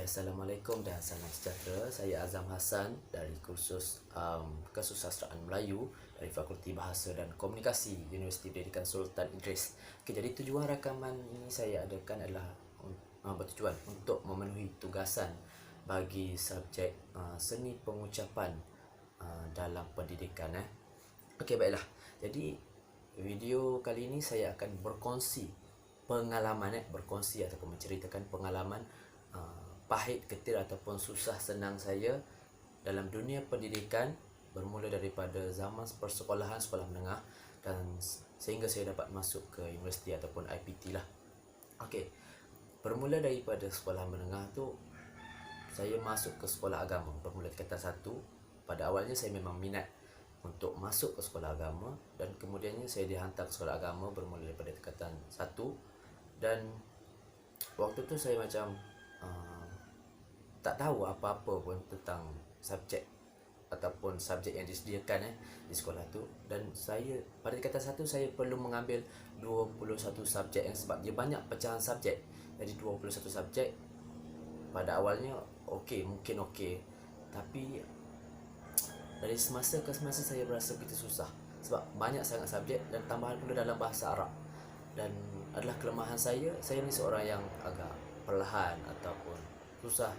Assalamualaikum dan salam sejahtera. Saya Azam Hassan dari kursus Kesusastraan Melayu dari Fakulti Bahasa dan Komunikasi Universiti Pendidikan Sultan Idris. Jadi tujuan rakaman ini saya adakan adalah bertujuan untuk memenuhi tugasan bagi subjek seni pengucapan dalam pendidikan. Baiklah. Jadi video kali ini saya akan berkongsi pengalaman berkongsi ataupun menceritakan pengalaman pahit, getir ataupun susah senang saya dalam dunia pendidikan, bermula daripada zaman persekolahan, sekolah menengah, dan sehingga saya dapat masuk ke universiti ataupun IPT lah. Bermula daripada sekolah menengah tu, saya masuk ke sekolah agama bermula tingkatan 1. Pada awalnya saya memang minat untuk masuk ke sekolah agama, dan kemudiannya saya dihantar ke sekolah agama bermula daripada tingkatan 1. Dan waktu tu saya macam tak tahu apa-apa pun tentang subjek ataupun subjek yang disediakan di sekolah tu. Dan saya pada tingkatan 1 saya perlu mengambil 21 subjek sebab dia banyak pecahan subjek. Jadi 21 subjek pada awalnya mungkin okey, tapi dari semasa ke semasa saya berasa begitu susah sebab banyak sangat subjek dan tambahan pula dalam bahasa Arab. Dan adalah kelemahan saya ni seorang yang agak perlahan ataupun susah,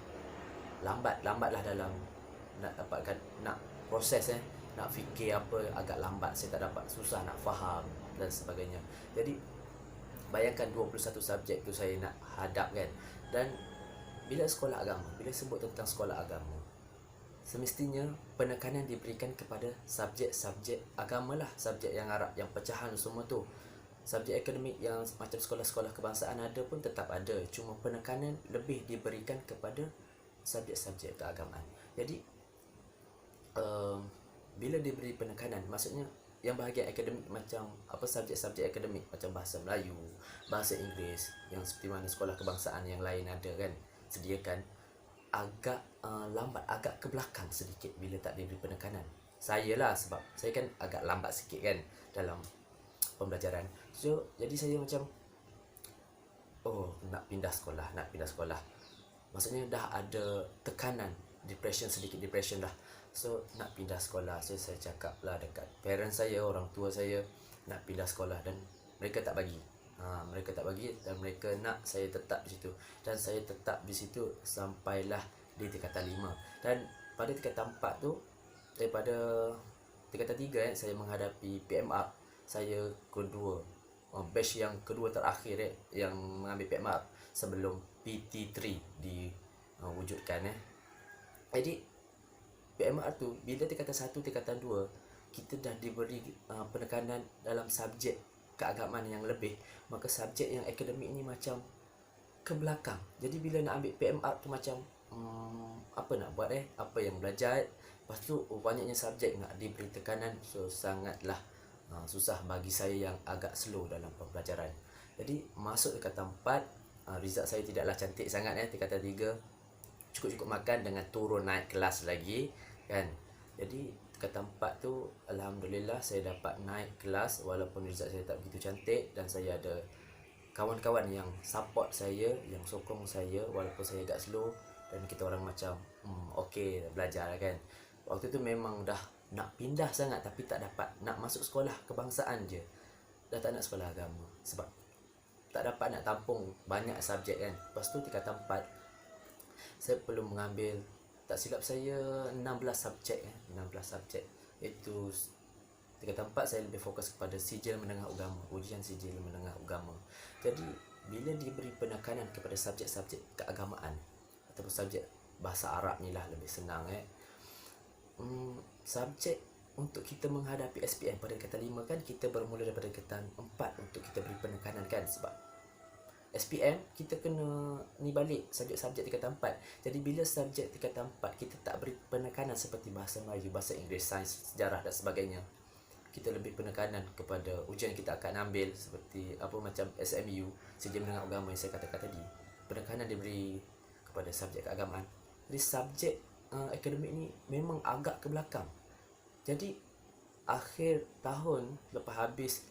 lambatlah dalam nak proses nak fikir apa, agak lambat, saya tak dapat, susah nak faham dan sebagainya. Jadi bayangkan 21 subjek tu saya nak hadap kan. Dan bila sekolah agama, bila sebut tentang sekolah agama, semestinya penekanan diberikan kepada subjek-subjek agama lah, subjek yang Arab, yang pecahan semua tu. Subjek akademik yang macam sekolah-sekolah kebangsaan ada pun tetap ada, cuma penekanan lebih diberikan kepada subjek-subjek keagamaan. Jadi bila diberi penekanan, maksudnya yang bahagian akademik macam subjek-subjek akademik macam bahasa Melayu, bahasa Inggeris, yang seperti mana sekolah kebangsaan yang lain ada kan sediakan, agak lambat, agak ke belakang sedikit bila tak diberi penekanan. Saya lah, sebab saya kan agak lambat sikit kan dalam pembelajaran. So jadi saya macam nak pindah sekolah. Maksudnya dah ada tekanan, sedikit depression dah. So nak pindah sekolah. So saya cakap lah dekat parents saya, orang tua saya, nak pindah sekolah, dan mereka tak bagi. Dan mereka nak saya tetap di situ. Dan saya tetap di situ sampailah di tingkatan 5. Dan pada tingkatan 4 tu, daripada tingkatan 3 saya menghadapi PMR. Saya kedua, batch yang kedua terakhir yang mengambil PMR sebelum PT3 diwujudkan. Jadi PMR tu bila tingkatan 1, tingkatan 2 kita dah diberi penekanan dalam subjek keagamaan yang lebih, maka subjek yang akademik ni macam ke belakang. Jadi bila nak ambil PMR tu macam apa nak buat apa yang belajar, lepas tu banyaknya subjek nak diberi tekanan. So sangatlah susah bagi saya yang agak slow dalam pembelajaran. Jadi masuk tingkatan 4, result saya tidaklah cantik sangat. Tingkatan 3 cukup-cukup makan dengan turun naik kelas lagi kan. Jadi tingkatan 4 tu alhamdulillah saya dapat naik kelas walaupun result saya tak begitu cantik, dan saya ada kawan-kawan yang support saya, yang sokong saya walaupun saya agak slow. Dan kita orang macam belajar kan. Waktu tu memang dah nak pindah sangat tapi tak dapat, nak masuk sekolah kebangsaan je, dah tak nak sekolah agama sebab tak dapat nak tampung banyak subjek kan. Lepas tu tingkatan 4 saya perlu mengambil, tak silap saya 16 subjek. Itu tingkatan 4 saya lebih fokus kepada sijil menengah agama, ujian sijil menengah agama. Jadi bila diberi penekanan kepada subjek-subjek keagamaan ataupun subjek bahasa Arab ni lah lebih senang subjek untuk kita menghadapi SPM pada tingkatan 5 kan, kita bermula daripada tingkatan 4 untuk kita beri penekanan kan. Sebab SPM kita kena ni balik subjek-subjek tingkatan 4. Jadi bila subjek tingkatan 4 kita tak beri penekanan seperti bahasa Melayu, bahasa Inggeris, sains, sejarah dan sebagainya, kita lebih penekanan kepada ujian kita akan ambil seperti macam SMU, Sijil Menengah Agama yang saya katakan tadi. Penekanan diberi kepada subjek keagamaan. Jadi subjek akademik ni memang agak ke belakang. Jadi akhir tahun lepas habis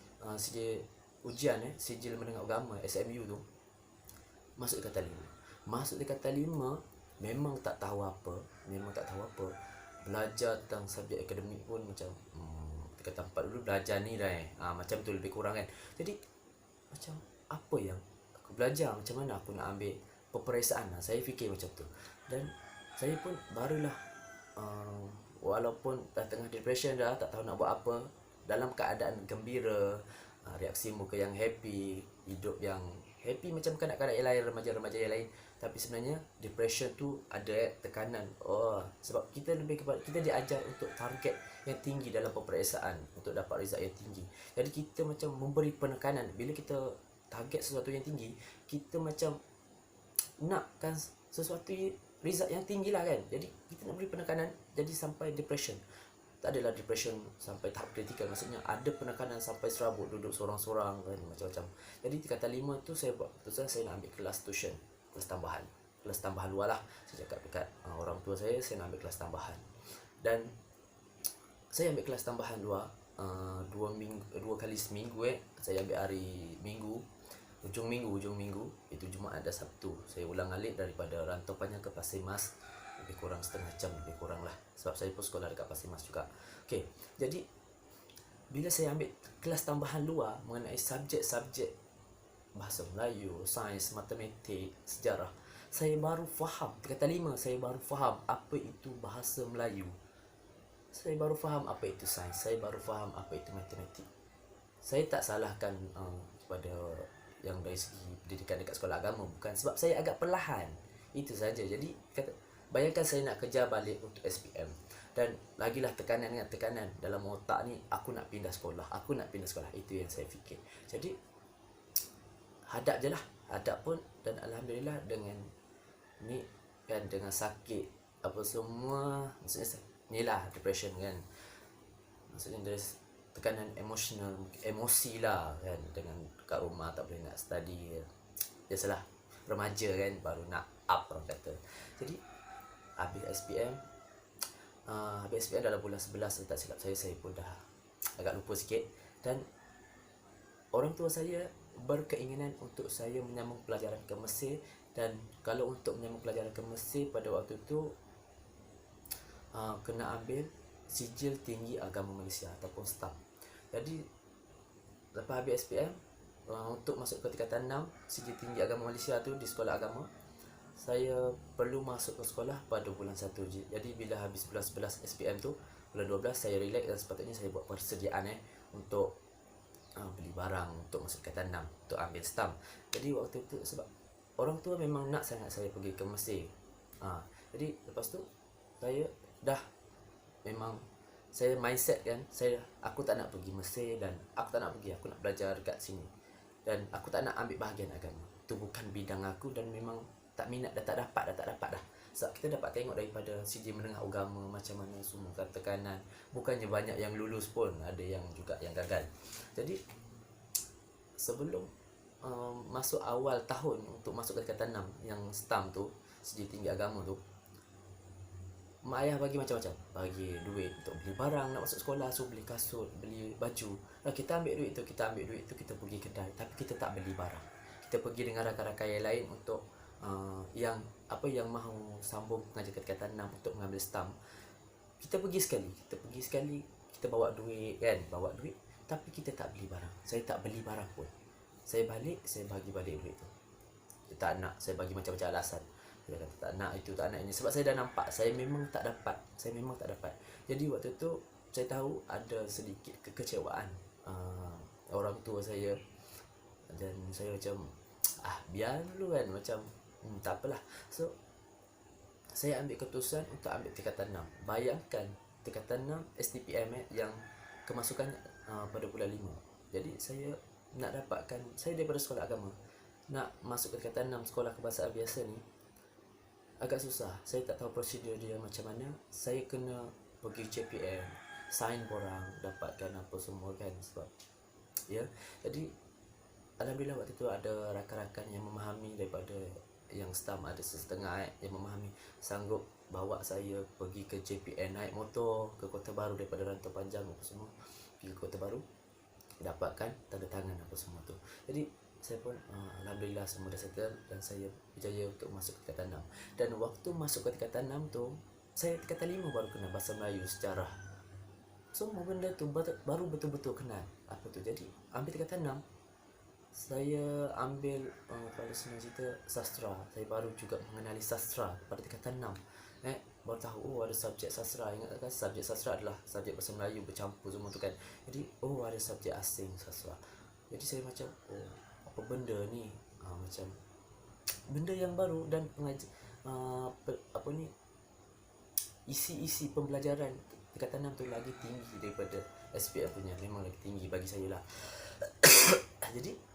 ujian Sijil Menengah Agama SMU tu, masuk tingkatan 5. Masuk tingkatan 5 memang tak tahu apa, belajar tentang subjek akademik pun macam tingkatan 4 dulu belajar ni dah macam tu lebih kurang kan. Jadi macam apa yang aku belajar, macam mana aku nak ambil peperiksaan saya fikir macam tu. Dan saya pun barulah walaupun dah tengah depression dah, tak tahu nak buat apa, dalam keadaan gembira, reaksi muka yang happy, hidup yang happy macam kanak-kanak yang lain, remaja-remaja yang lain. Tapi sebenarnya depression tu ada tekanan. Sebab kita lebih kepada, kita diajar untuk target yang tinggi dalam peperiksaan untuk dapat result yang tinggi. Jadi kita macam memberi penekanan. Bila kita target sesuatu yang tinggi, kita macam nakkan sesuatu result yang tinggi lah kan. Jadi kita nak beri penekanan, jadi sampai depression. Tak adalah depression sampai tahap kritikal, maksudnya ada penekanan sampai serabut, duduk sorang-sorang kan, macam-macam. Jadi tingkatan 5 tu saya buat keputusan saya nak ambil kelas tuition, kelas tambahan luar lah. Saya cakap dekat orang tua saya nak ambil kelas tambahan. Dan saya ambil kelas tambahan luar 2 kali seminggu saya ambil hari Minggu, ujung minggu itu Jumaat dan Sabtu. Saya ulang alik daripada Rantau Panjang ke Pasir Mas, lebih kurang setengah jam lebih kurang lah, sebab saya pun sekolah dekat Pasir Mas juga. Okey, jadi bila saya ambil kelas tambahan luar mengenai subjek-subjek bahasa Melayu, sains, matematik, sejarah, saya baru faham, tingkatan 5 saya baru faham apa itu bahasa Melayu. Saya baru faham apa itu sains, saya baru faham apa itu matematik. Saya tak salahkan kepada yang dari segi pendidikan dekat sekolah agama, bukan, sebab saya agak perlahan, itu saja. Jadi bayangkan saya nak kejar balik untuk SPM, dan lagilah tekanan dalam otak ni, aku nak pindah sekolah, itu yang saya fikir. Jadi hadap je lah, pun. Dan alhamdulillah dengan ni kan, dengan sakit apa semua, maksudnya ni lah depression kan, maksudnya dari tekanan emosi lah kan, dengan kat rumah tak boleh nak study, biasalah remaja kan, baru nak up orang kata. Jadi habis SPM dalam bulan 11 tak silap saya pun dah agak lupa sikit. Dan orang tua saya berkeinginan untuk saya menyambung pelajaran ke Mesir. Dan kalau untuk menyambung pelajaran ke Mesir pada waktu tu kena ambil sijil tinggi agama Malaysia ataupun STAM. Jadi lepas habis SPM, untuk masuk ke tingkatan 6 sijil tinggi agama Malaysia tu di sekolah agama, saya perlu masuk ke sekolah pada bulan 1 je. Jadi bila habis bulan 11 SPM tu, bulan 12 saya relax, dan sepatutnya saya buat persediaan untuk beli barang untuk masuk tingkatan 6 untuk ambil STAM. Jadi waktu tu sebab orang tua memang nak sangat saya pergi ke Mesir. Jadi lepas tu saya dah memang saya mindset kan, aku tak nak pergi Mesir, dan aku tak nak pergi, aku nak belajar dekat sini, dan aku tak nak ambil bahagian agama. Itu bukan bidang aku, dan memang tak minat, tak dapat dah. Sebab kita dapat tengok daripada sijil menengah agama macam mana semua kan, tekanan. Bukannya banyak yang lulus pun, ada yang juga yang gagal. Jadi sebelum masuk awal tahun untuk masuk ke tingkatan 6 yang STAM tu, sijil tinggi agama tu, mak ayah bagi macam-macam, bagi duit untuk beli barang, nak masuk sekolah, suruh beli kasut, beli baju. Kita ambil duit tu, kita pergi kedai, tapi kita tak beli barang. Kita pergi dengan rakan-rakan yang lain untuk yang mahu sambung pengajian ke tingkatan 6 untuk mengambil STAM. Kita pergi sekali, kita bawa duit, tapi kita tak beli barang. Saya tak beli barang pun. Saya balik, saya bagi balik duit tu. Saya tak nak, saya bagi macam-macam alasan. Dia kata tak nak itu, tak nak ini, sebab saya dah nampak saya memang tak dapat. Jadi waktu tu saya tahu ada sedikit kekecewaan orang tua saya, dan saya macam biar dulu kan, macam tak apalah. So saya ambil keputusan untuk ambil tingkatan 6. Bayangkan tingkatan 6 STPM yang kemasukannya pada bulan 5. Jadi saya nak dapatkan, saya daripada sekolah agama nak masuk ke tingkatan 6 sekolah kebangsaan biasa ni agak susah. Saya tak tahu prosedur dia macam mana. Saya kena pergi JPM, sign borang, dapatkan apa semua kan, sebab ya. Jadi alhamdulillah waktu tu ada rakan-rakan yang memahami, daripada yang STAM ada setengah yang memahami, sanggup bawa saya pergi ke JPM, naik motor ke Kota Baru daripada Rantau Panjang apa semua, pergi ke Kota Baru, dapatkan tanda tangan apa semua tu. Jadi saya pun alhamdulillah semua dah settle dan saya berjaya untuk masuk ke tingkatan 6. Dan waktu masuk ke tingkatan 6 tu, saya tingkatan 5 baru kenal bahasa Melayu, sejarah. Semua benda tu baru betul-betul kenal apa tu. Jadi ambil tingkatan 6, saya ambil kalau senang cerita sastra. Saya baru juga mengenali sastra pada tingkatan 6. Baru tahu ada subjek sastra. Ingat kan subjek sastra adalah subjek bahasa Melayu bercampur semua tu kan. Jadi ada subjek asing sastra. Jadi saya macam apa benda ni, macam benda yang baru. Dan isi-isi pembelajaran tingkatan 6 tu lagi tinggi daripada SPM punya. Memang lagi tinggi bagi saya lah. Jadi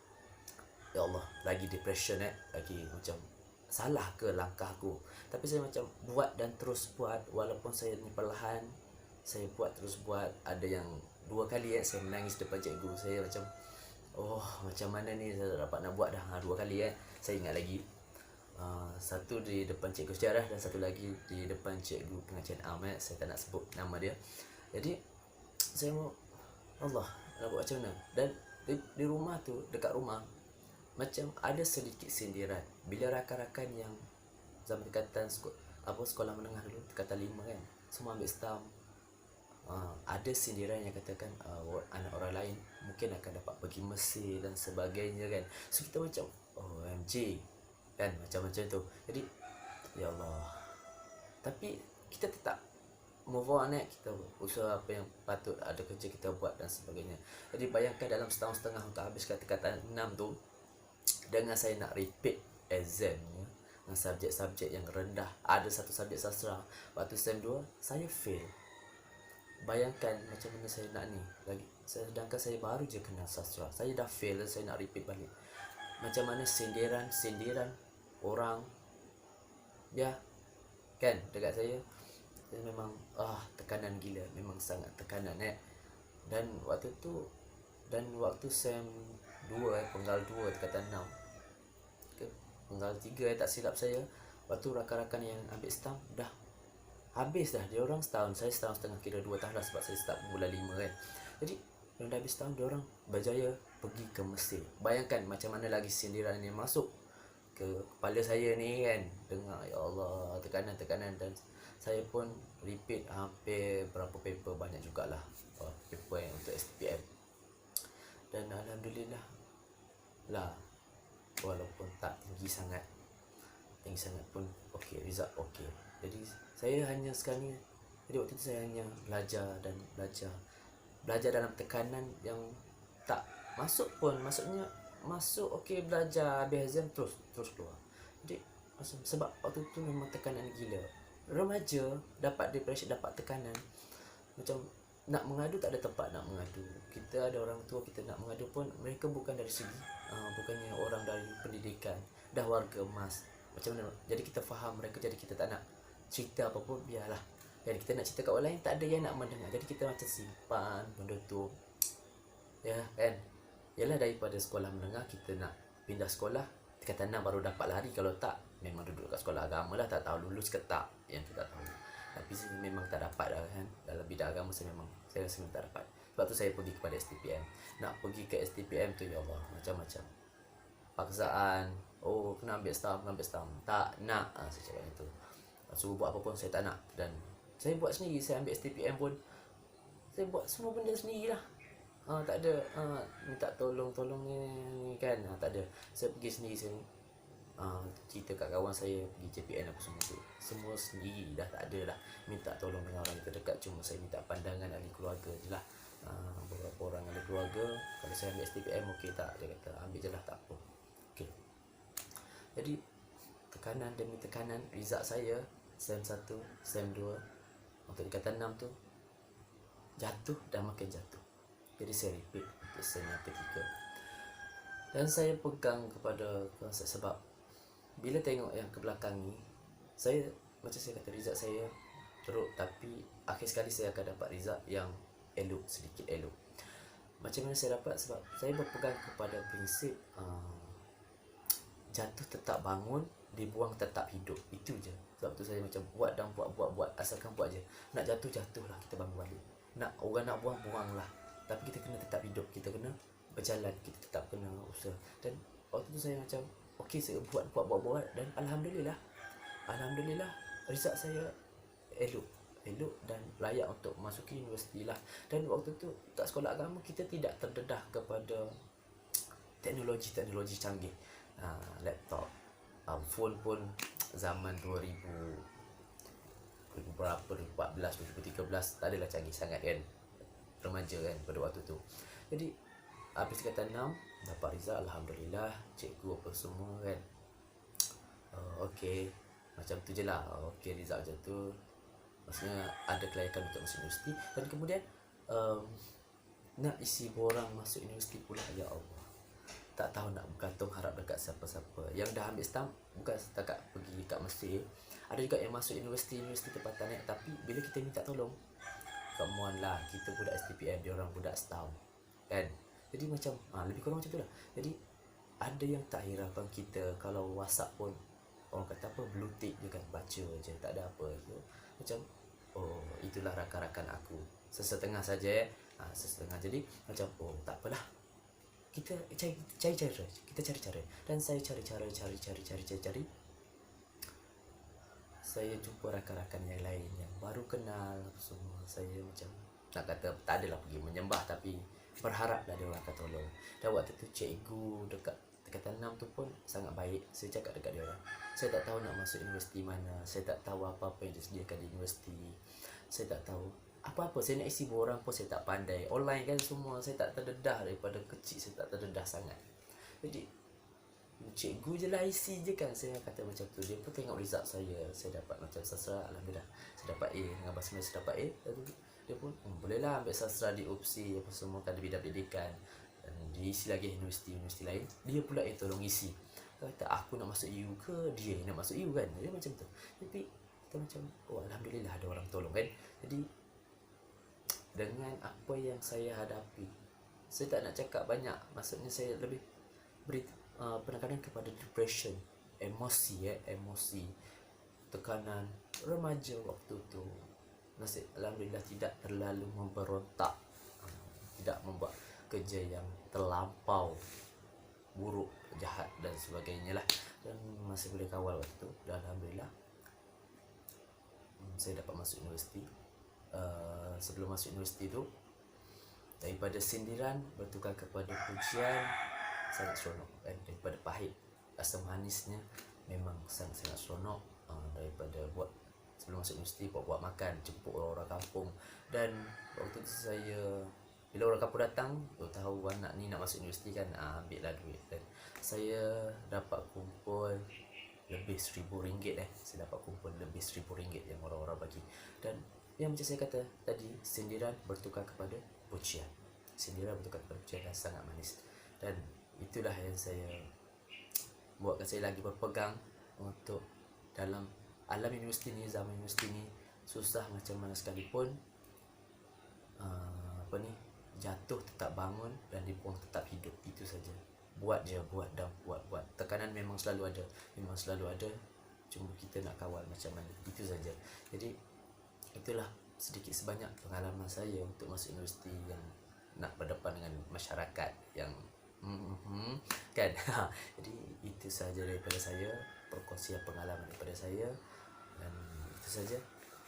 ya Allah, lagi depression lagi macam salah ke langkah aku. Tapi saya macam buat dan terus buat. Walaupun saya ni perlahan, saya buat terus buat. Ada yang 2 kali saya menangis depan cikgu. Saya macam macam mana ni saya dapat nak buat dah. 2 kali saya ingat lagi. Satu di depan cikgu sejarah dan satu lagi di depan cikgu pengajian am. Saya tak nak sebut nama dia. Jadi saya mau Allah nak buat macam mana. Dan di rumah tu, dekat rumah, macam ada sedikit sindiran bila rakan-rakan yang zaman tingkatan sekolah menengah dulu, tingkatan 5 kan, semua ambil stam. Ada sindiran yang katakan anak orang lain mungkin akan dapat pergi Mesir dan sebagainya kan. So kita macam OMG kan, macam-macam tu. Jadi ya Allah, tapi kita tetap move on kita usaha apa yang patut, ada kerja kita buat dan sebagainya. Jadi bayangkan dalam setahun setengah untuk habiskan tingkatan 6 tu, dengan saya nak repeat exam dengan subjek-subjek yang rendah. Ada satu subjek sastra, waktu SEM 2 saya fail. Bayangkan macam mana saya nak ni lagi, sedangkan saya baru je kenal sastra, saya dah fail, saya nak repeat balik. Macam mana sindiran orang ya kan dekat saya memang tekanan gila, memang sangat tekanan Dan waktu SEM 2 penggal 2 tingkatan 6 ke penggal 3 tak silap saya, waktu rakan-rakan yang ambil stam dah habis dah. Dia orang setahun, saya setahun setengah, kira 2 tahun lah sebab saya start bulan 5 kan. Jadi dia dah habis setahun, dia orang berjaya pergi ke Mesir. Bayangkan macam mana lagi sindiran yang masuk ke kepala saya ni kan. Dengar ya Allah, tekanan. Dan saya pun repeat hampir berapa paper, banyak jugalah paper yang untuk SPM. Dan alhamdulillah lah, walaupun tak tinggi sangat pun okey, result okey. Jadi saya hanya sekarang ni, jadi waktu tu saya hanya belajar dalam tekanan yang tak masuk pun. Maksudnya masuk okey, belajar habis exam terus keluar. Jadi sebab waktu tu memang tekanan gila. Remaja dapat depression, dapat tekanan, macam nak mengadu tak ada tempat nak mengadu. Kita ada orang tua kita nak mengadu pun, mereka bukan dari segi bukannya orang dari pendidikan, dah warga emas. Macam mana? Jadi kita faham mereka, jadi kita tak nak cerita apa pun, biarlah. Jadi kita nak cerita kat orang lain, tak ada yang nak mendengar. Jadi kita macam simpan benda tu. Ya kan? Yalah, daripada sekolah menengah kita nak pindah sekolah, tingkatan 6 baru dapat lari. Kalau tak, memang duduk kat sekolah agama lah. Tak tahu lulus ke tak, yang kita tak tahu. Tapi saya memang tak dapat dah kan. Dalam bidang agama saya rasa memang tak dapat. Sebab tu saya pergi kepada STPM. Nak pergi ke STPM tu ya Allah, macam-macam paksaan. Kena ambil stam. Tak nak, saya cakap itu. Suruh buat apa pun saya tak nak. Dan saya buat sendiri. Saya ambil STPM pun, saya buat semua benda sendirilah. Tak ada minta tolong ni kan. Tak ada. Saya pergi sendiri sini. Cerita kat kawan saya pergi JPN apa semua sendiri dah, tak ada lah minta tolong dengan orang terdekat. Cuma saya minta pandangan ahli keluarga je lah. Beberapa orang ahli keluarga, kalau saya ambil STPM okey tak, dia kata ambil je lah, tak apa, okey. Jadi tekanan demi tekanan, result saya SEM 1, SEM 2 untuk tingkatan 6 tu jatuh dan makin jatuh. Jadi saya repeat untuk SEM yang ketiga. Dan saya pegang kepada konsep, sebab bila tengok yang ke belakang ni, saya macam saya kata, result saya teruk, tapi akhir sekali saya akan dapat result yang elok, sedikit elok. Macam mana saya dapat? Sebab saya berpegang kepada prinsip jatuh tetap bangun, dibuang tetap hidup. Itu je. Sebab tu saya macam buat, asalkan buat je. Nak jatuh lah, kita bangun balik. Orang nak buang lah. Tapi kita kena tetap hidup, kita kena berjalan, kita tetap kena usaha. Dan waktu tu saya macam okey, saya buat dan alhamdulillah result saya elok dan layak untuk masuki universiti lah. Dan waktu tu kat sekolah agama kita tidak terdedah kepada teknologi canggih, laptop, phone pun zaman 2000 berapa, 2014 2013 tak adalah canggih sangat kan, remaja kan pada waktu tu. Jadi habis tingkatan 6 dapat result, alhamdulillah, cikgu apa semua kan, okey, macam tu je lah. Okey, result macam tu, maksudnya ada kelayakan untuk masuk universiti. Dan kemudian nak isi borang masuk universiti pula, ya Allah, tak tahu nak bergantung harap dekat siapa-siapa. Yang dah ambil stamp bukan setakat pergi kat masjid, ada juga yang masuk universiti tempatan naik, tapi bila kita minta tolong, come on lah, kita budak STPM, dia orang budak STAM kan. Jadi macam lebih kurang macam tu lah. Jadi ada yang tak hiraukan kita, kalau WhatsApp pun orang kata apa, blue tick je kan, baca je, tak ada apa tu. Macam itulah rakan-rakan aku, sesetengah saja sesetengah. Jadi macam tak apalah, kita cari cara. Dan saya cari. Saya jumpa rakan-rakan yang lain yang baru kenal semua. Saya macam nak kata tak adalah pergi menyembah, tapi berharap ada orang akan tolong. Dan waktu tu cikgu dekat tingkatan 6 tu pun sangat baik. Saya cakap dekat dia orang, saya tak tahu nak masuk universiti mana, saya tak tahu apa-apa yang disediakan di universiti, saya tak tahu apa-apa, saya nak isi borang pun saya tak pandai, online kan semua, saya tak terdedah. Daripada kecil saya tak terdedah sangat. Jadi cikgu je lah isi je kan, saya kata macam tu. Dia pun tengok result saya dapat macam sastra, alhamdulillah saya dapat A, dengan bahasa Melayu saya dapat A. Lalu dia pun boleh lah ambil sastra di UPSI apa semua kan, di bidang pendidikan, dan diisi lagi universiti lain. Dia pula yang tolong isi. Dia kata aku nak masuk U ke dia nak masuk U kan, dia macam tu. Tapi kita macam alhamdulillah ada orang tolong kan. Jadi dengan apa yang saya hadapi, saya tak nak cakap banyak, maksudnya saya lebih beri penekanan kepada depression, emosi, tekanan remaja waktu tu. Alhamdulillah tidak terlalu memberontak, tidak membuat kerja yang terlampau buruk, jahat dan sebagainya lah, dan masih boleh kawal waktu tu. Dan alhamdulillah saya dapat masuk universiti. Sebelum masuk universiti tu, daripada sindiran bertukar kepada pujian, sangat seronok kan. Daripada pahit, asam manisnya memang sangat seronok. Daripada buat sebelum masuk universiti, buat makan, jemput orang-orang kampung. Dan waktu tu saya, bila orang kampung datang, tahu anak ni nak masuk universiti kan, ambil lah duit. Dan saya dapat kumpul lebih RM1,000 saya dapat kumpul lebih RM1,000 yang orang-orang bagi. Dan yang macam saya kata tadi, sindiran bertukar kepada pujian, dan sangat manis. Dan itulah yang saya buatkan saya lagi berpegang untuk dalam alam universiti ni, zaman universiti ni, susah macam mana sekalipun, jatuh tetap bangun dan dibuang tetap hidup. Itu saja. Buat tekanan memang selalu ada, cuma kita nak kawal macam mana, itu saja. Jadi itulah sedikit sebanyak pengalaman saya untuk masuk universiti yang nak berdepan dengan masyarakat yang kan. Jadi itu saja daripada saya, perkongsian pengalaman daripada saya, dan itu saja.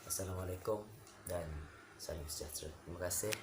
Assalamualaikum dan salam sejahtera. Terima kasih.